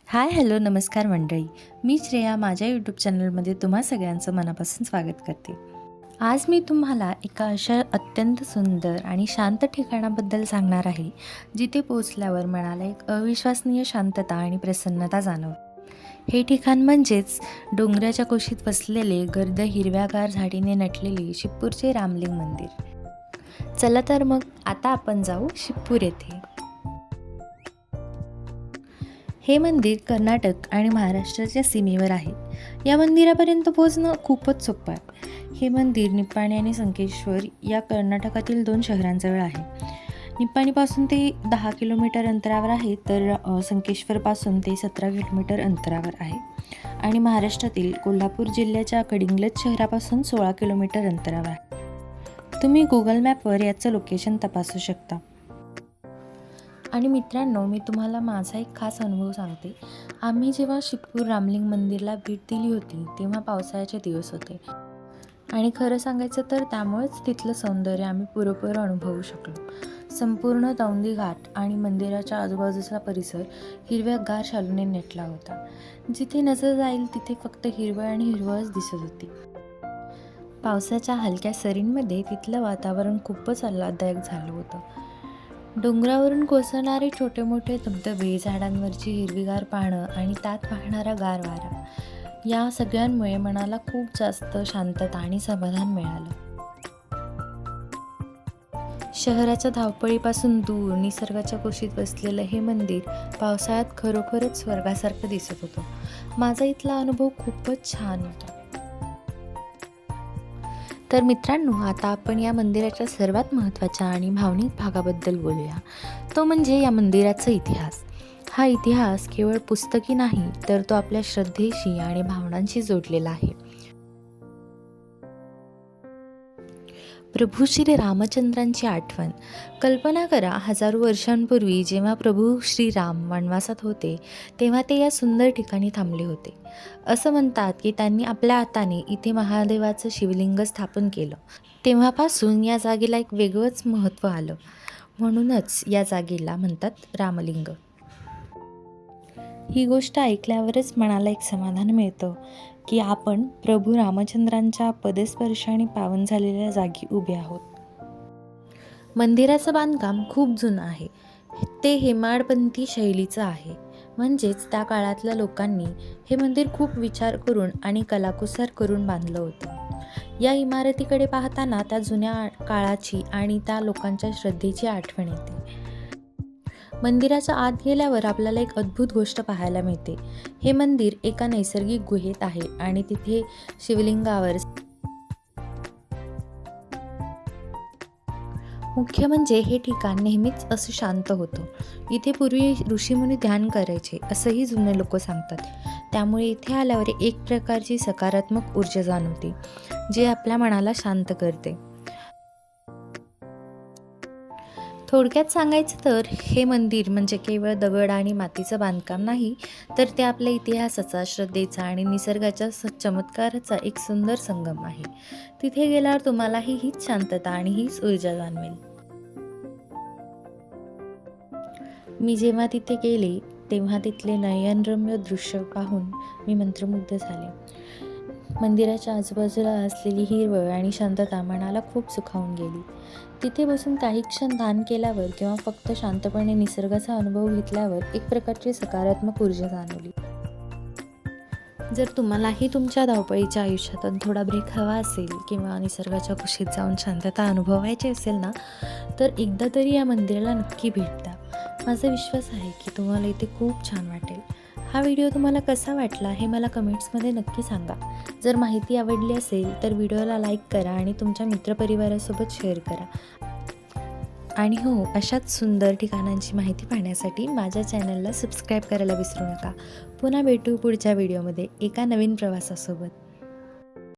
Hi hello नमस्कार मंडळी. मी श्रेया माझ्या यूट्यूब चॅनलमध्ये तुम्हा सगळ्यांचं मनापासून स्वागत करते. आज मी तुम्हाला एका अशा अत्यंत सुंदर आणि शांत ठिकाणाबद्दल सांगणार आहे, जिथे पोचल्यावर मनाला एक अविश्वसनीय शांतता आणि प्रसन्नता जाणवते. हे ठिकाण म्हणजेच डोंगराच्या कुशीत वसलेले गर्द हिरव्यागार झाडीने नटलेले शिप्पूरचे रामलिंग मंदिर. चला तर मग आता आपण जाऊ शिप्पूर येथे. हे मंदिर कर्नाटक आणि महाराष्ट्राच्या सीमेवर आहे. या मंदिरापर्यंत पोहोचणं खूपच सोपं आहे. हे मंदिर निप्पाणी आणि संकेश्वर या कर्नाटकातील 2 शहरांजवळ आहे. निप्पाणीपासून ते 10 किलोमीटर अंतरावर आहे, तर संकेश्वरपासून ते 17 किलोमीटर अंतरावर आहे आणि महाराष्ट्रातील कोल्हापूर जिल्ह्याच्या कडिंगलज शहरापासून 16 किलोमीटर अंतरावर आहे. तुम्ही गुगल मॅपवर याचं लोकेशन तपासू शकता. आणि मित्रांनो, मी तुम्हाला माझा एक खास अनुभव सांगते. आम्ही जेव्हा शिप्पूर रामलिंग मंदिरला भेट दिली होती तेव्हा पावसाळ्याचे दिवस होते आणि खरं सांगायचं तर त्यामुळेच तिथलं सौंदर्य आम्ही पुरेपूर अनुभवू शकलो. संपूर्ण दौंदी घाट आणि मंदिराच्या आजूबाजूचा परिसर हिरव्यागार शालूने नटला होता. जिथे नजर जाईल तिथे फक्त हिरवळ आणि हिरवळच दिसत होती. पावसाच्या हलक्या सरींमध्ये तिथलं वातावरण खूपच आल्हाददायक झालं होतं. डोंगरावरून कोसळणारे छोटे मोठे धबधबे, झाडांवरची हिरवीगार पानं आणि त्यात वाहणारा गार वारा, या सगळ्यांमुळे मनाला खूप जास्त शांतता आणि समाधान मिळालं. शहराच्या धावपळीपासून दूर निसर्गाच्या कुशीत बसलेलं हे मंदिर पावसाळ्यात खरोखरच स्वर्गासारखं दिसत होतं. माझा इथला अनुभव खूपच छान होता. तर मित्रांनो, आता आपण या मंदिराच्या सर्वात महत्त्वाच्या आणि भावनिक भागाबद्दल बोलूया. तो म्हणजे या मंदिराचा इतिहास. हा इतिहास केवळ पुस्तकी नाही, तर तो आपल्या श्रद्धेशी आणि भावनांशी जोडलेला आहे. प्रभू श्री रामचंद्रांची आठवण. कल्पना करा, हजारो वर्षांपूर्वी जेव्हा प्रभू श्रीराम वनवासात होते तेव्हा ते या सुंदर ठिकाणी थांबले होते. असं म्हणतात की त्यांनी आपल्या हाताने इथे महादेवाचं शिवलिंग स्थापन केलं. तेव्हापासून या जागेला एक वेगळंच महत्त्व आलं. म्हणूनच या जागेला म्हणतात रामलिंग. ही गोष्ट ऐकल्यावरच मनाला एक समाधान मिळतं की आपण प्रभू रामचंद्रांच्या पदस्पर्शाने पावन झालेल्या जागी उभे आहोत. मंदिराचं बांधकाम खूप जुनं आहे. ते हेमाडपंथी शैलीचं आहे. म्हणजेच त्या काळातल्या लोकांनी हे मंदिर खूप विचार करून आणि कलाकुसर करून बांधलं होतं. या इमारतीकडे पाहताना त्या जुन्या काळाची आणि त्या लोकांच्या श्रद्धेची आठवण येते. मंदिराच्या आत गेल्यावर आपल्याला एक अद्भुत गोष्ट पाहायला मिळते. हे मंदिर एका नैसर्गिक गुहेत आहे आणि तिथे शिवलिंगावर मुख्य म्हणजे हे ठिकाण नेहमीच असं शांत होतं. इथे पूर्वी ऋषीमुनी ध्यान करायचे असंही जुने लोक सांगतात. त्यामुळे इथे आल्यावर एक प्रकारची सकारात्मक ऊर्जा जाणवते, जे आपल्या मनाला शांत करते. थोडक्यात सांगायचं तर हे मंदिर म्हणजे केवळ दगड आणि मातीचं बांधकाम नाही, तर ते आपल्या इतिहासाचा, श्रद्धेचा आणि निसर्गाच्या चमत्काराचा एक सुंदर संगम आहे. तिथे गेल्यावर तुम्हालाही हीच शांतता आणि हीच ऊर्जा जाणवेल. मी जेव्हा तिथे गेले तेव्हा तिथले नयनरम्य दृश्य पाहून मी मंत्रमुग्ध झाले. मंदिराच्या आजूबाजूला असलेली हिरवळ आणि शांतता मनाला खूप सुखावून गेली. तिथे बसून काही क्षण ध्यान केल्यावर किंवा फक्त शांतपणे निसर्गाचा अनुभव घेतल्यावर एक प्रकारची सकारात्मक ऊर्जा जाणवली. जर तुम्हालाही तुमच्या धावपळीच्या आयुष्यातून थोडा ब्रेक हवा असेल किंवा निसर्गाच्या कुशीत जाऊन शांतता अनुभवायची असेल ना, तर एकदा तरी या मंदिराला नक्की भेट द्या. माझा विश्वास आहे की तुम्हाला इथे खूप छान वाटेल. हा व्हिडिओ तुम्हाला कसा वाटला हे मला कमेंट्समध्ये नक्की सांगा. जर माहिती आवडली असेल तर व्हिडिओला लाईक करा आणि तुमच्या मित्रपरिवारासोबत शेअर करा. आणि हो, अशाच सुंदर ठिकाणांची माहिती पाहण्यासाठी माझ्या चॅनलला सबस्क्राईब करायला विसरू नका. पुन्हा भेटू पुढच्या व्हिडिओमध्ये एका नवीन प्रवासासोबत.